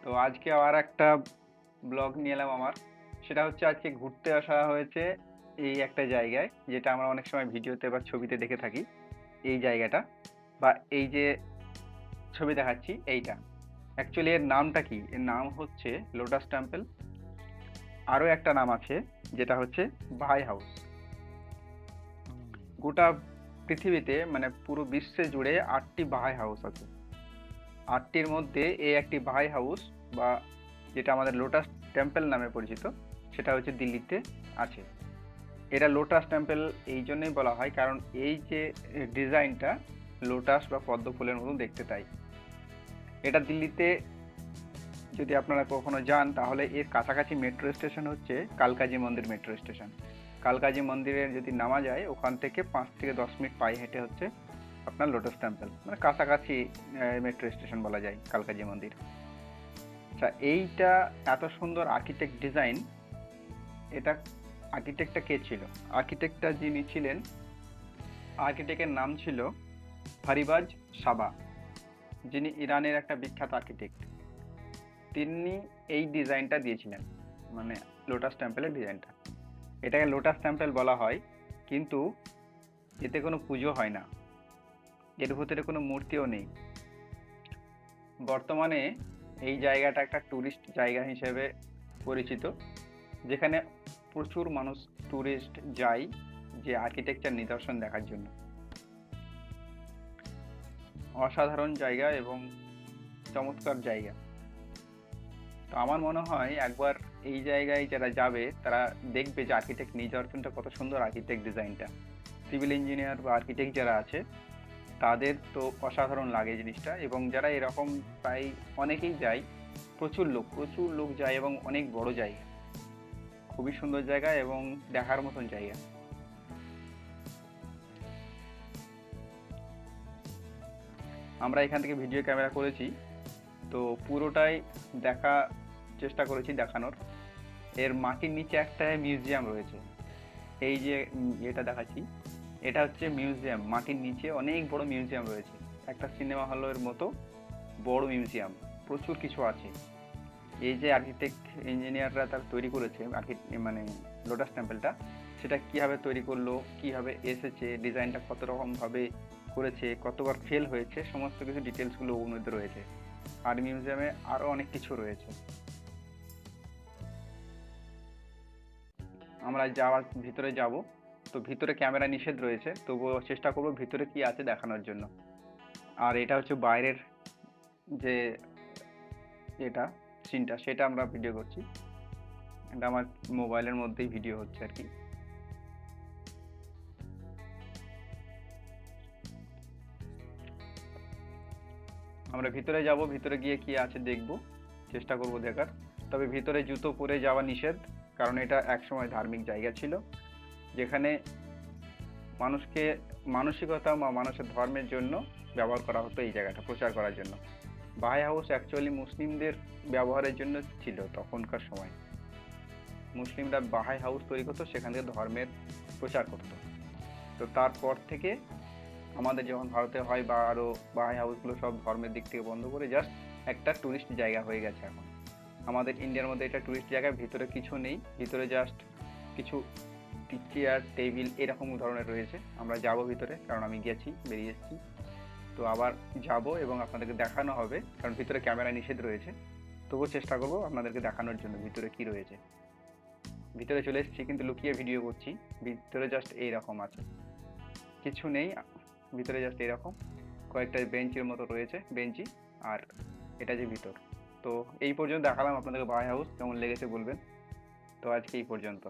তো আজকে আবার একটা ব্লগ নিয়ে এলাম আমার। সেটা হচ্ছে আজকে ঘুরতে আসা হয়েছে এই একটা জায়গায়, যেটা আমরা অনেক সময় ভিডিওতে বা ছবিতে দেখে থাকি। এই জায়গাটা বা এই যে ছবি দেখাচ্ছি এইটা, অ্যাকচুয়ালি এর নামটা কি? এর নাম হচ্ছে লোটাস টেম্পল। আরও একটা নাম আছে যেটা হচ্ছে বাহাই হাউস। গোটা পৃথিবীতে মানে পুরো বিশ্বে জুড়ে 8টি বাহাই হাউস আছে। 8টির মধ্যে এই একটি বাহাই হাউস বা যেটা আমাদের লোটাস টেম্পল নামে পরিচিত, সেটা হচ্ছে দিল্লিতে আছে। এটা লোটাস টেম্পল এই জন্যই বলা হয় কারণ এই যে ডিজাইনটা লোটাস বা পদ্ম ফুলের মতো দেখতে, তাই এটা দিল্লিতে। যদি আপনারা কখনো যান তাহলে এর কাছাকাছি মেট্রো স্টেশন হচ্ছে কালকাজি মন্দির মেট্রো স্টেশন। কালকাজি মন্দিরের যদি নামা যায় ওখান থেকে 5 থেকে 10 মিনিট পায়ে হেঁটে হচ্ছে আপনার লোটাস টেম্পল, মানে কাছাকাছি মেট্রো স্টেশন বলা যায় কালকাজি মন্দির। আচ্ছা, এইটা এত সুন্দর আর্কিটেক্ট ডিজাইন, এটা আর্কিটেক্টটা কে ছিল? আর্কিটেক্টটা যিনি ছিলেন, আর্কিটেক্টের নাম ছিল ফারিবাজ সাবা, যিনি ইরানের একটা বিখ্যাত আর্কিটেক্ট। তিনি এই ডিজাইনটা দিয়েছিলেন, মানে লোটাস টেম্পলের ডিজাইনটা। এটাকে লোটাস টেম্পল বলা হয়, কিন্তু এতে কোনো পুজো হয় না, এর ভিতরে কোনো মূর্তিও নেই। বর্তমানে এই জায়গাটা একটা ট্যুরিস্ট জায়গা হিসেবে পরিচিত, যেখানে প্রচুর মানুষ ট্যুরিস্ট যায় যে আর্কিটেকচার নিদর্শন দেখার জন্য। অসাধারণ জায়গা এবং চমৎকার জায়গা। তো আমার মনে হয় একবার এই জায়গায় যারা যাবে তারা দেখবে যে আর্কিটেক্ট নিদর্শনটা কত সুন্দর, আর্কিটেক্ট ডিজাইনটা। সিভিল ইঞ্জিনিয়ার বা আর্কিটেক্ট যারা আছে তাদের তো অসাধারণ লাগে জিনিসটা। এবং যারা এরকম প্রায় অনেকেই যায়, প্রচুর লোক যায় এবং অনেক বড় জায়গা, খুবই সুন্দর জায়গা এবং দেখার মতন জায়গা। আমরা এখান থেকে ভিডিও ক্যামেরা করেছি, তো পুরোটাই দেখা চেষ্টা করেছি দেখানোর। এর মাটির নিচে একটা মিউজিয়াম রয়েছে। এই যে এটা দেখাচ্ছি, এটা হচ্ছে মিউজিয়াম। মাটির নিচে অনেক বড় মিউজিয়াম রয়েছে, একটা সিনেমা হলের মতো বড় মিউজিয়াম, প্রচুর কিছু আছে। এই যে আর্কিটেক্ট ইঞ্জিনিয়াররা তারা তৈরি করেছে মানে লোটাস টেম্পলটা, সেটা কিভাবে তৈরি করলো, কিভাবে এসেছে, ডিজাইনটা কত রকম ভাবে করেছে, কতবার ফেল হয়েছে, সমস্ত কিছু ডিটেলসগুলো ওর মধ্যে রয়েছে। আর মিউজিয়ামে আরও অনেক কিছু রয়েছে। আমরা যাওয়ার ভিতরে যাব, তো ভিতরে ক্যামেরা নিষেধ রয়েছে, তবুও চেষ্টা করবো ভিতরে কি আছে দেখানোর জন্য। আর এটা হচ্ছে বাইরের যে এটা সিনটা, সেটা আমরা ভিডিও করছি। এটা আমার মোবাইলের মধ্যেই ভিডিও হচ্ছে আর কি। আমরা ভিতরে যাব, ভিতরে গিয়ে কি আছে দেখব, চেষ্টা করব দেখার। তবে ভিতরে জুতো পরে যাওয়া নিষেধ, কারণ এটা একসময় ধার্মিক জায়গা ছিল, যেখানে মানুষকে মানসিকতা বা মানুষের ধর্মের জন্য ব্যবহার করা হতো এই জায়গাটা প্রচার করার জন্য। বাহাই হাউস অ্যাকচুয়ালি মুসলিমদের ব্যবহারের জন্য ছিল তখনকার সময়। মুসলিমরা বাহাই হাউস তৈরি করতো, সেখান থেকে ধর্মের প্রচার করতো। তো তারপর থেকে আমাদের যখন ভারতে হয় বা আরও বাহাই হাউসগুলো সব ধর্মের দিক থেকে বন্ধ করে জাস্ট একটা ট্যুরিস্ট জায়গা হয়ে গেছে এখন। আমাদের ইন্ডিয়ার মধ্যে এটা ট্যুরিস্ট জায়গা, ভিতরে কিছু নেই, ভিতরে জাস্ট কিছু চেয়ার টেবিল এরকম ধরনের রয়েছে। আমরা যাব ভিতরে, কারণ আমি গেছি, বেরিয়ে এসেছি। তো আবার যাব এবং আপনাদেরকে দেখানো হবে, কারণ ভিতরে ক্যামেরা নিষেধ রয়েছে। তবুও চেষ্টা করব আপনাদেরকে দেখানোর জন্য ভিতরে কি রয়েছে। ভিতরে চলে এসেছি কিন্তু লুকিয়ে ভিডিও করছি। ভিতরে জাস্ট এইরকম আছে, কিছু নেই ভিতরে, জাস্ট এরকম কয়েকটা বেঞ্চের মতো রয়েছে, বেঞ্চি। আর এটা যে ভিতর। তো এই পর্যন্ত দেখালাম আপনাদেরকে বাহাই হাউস, কেমন লেগেছে বলবেন। তো আজকে এই পর্যন্ত।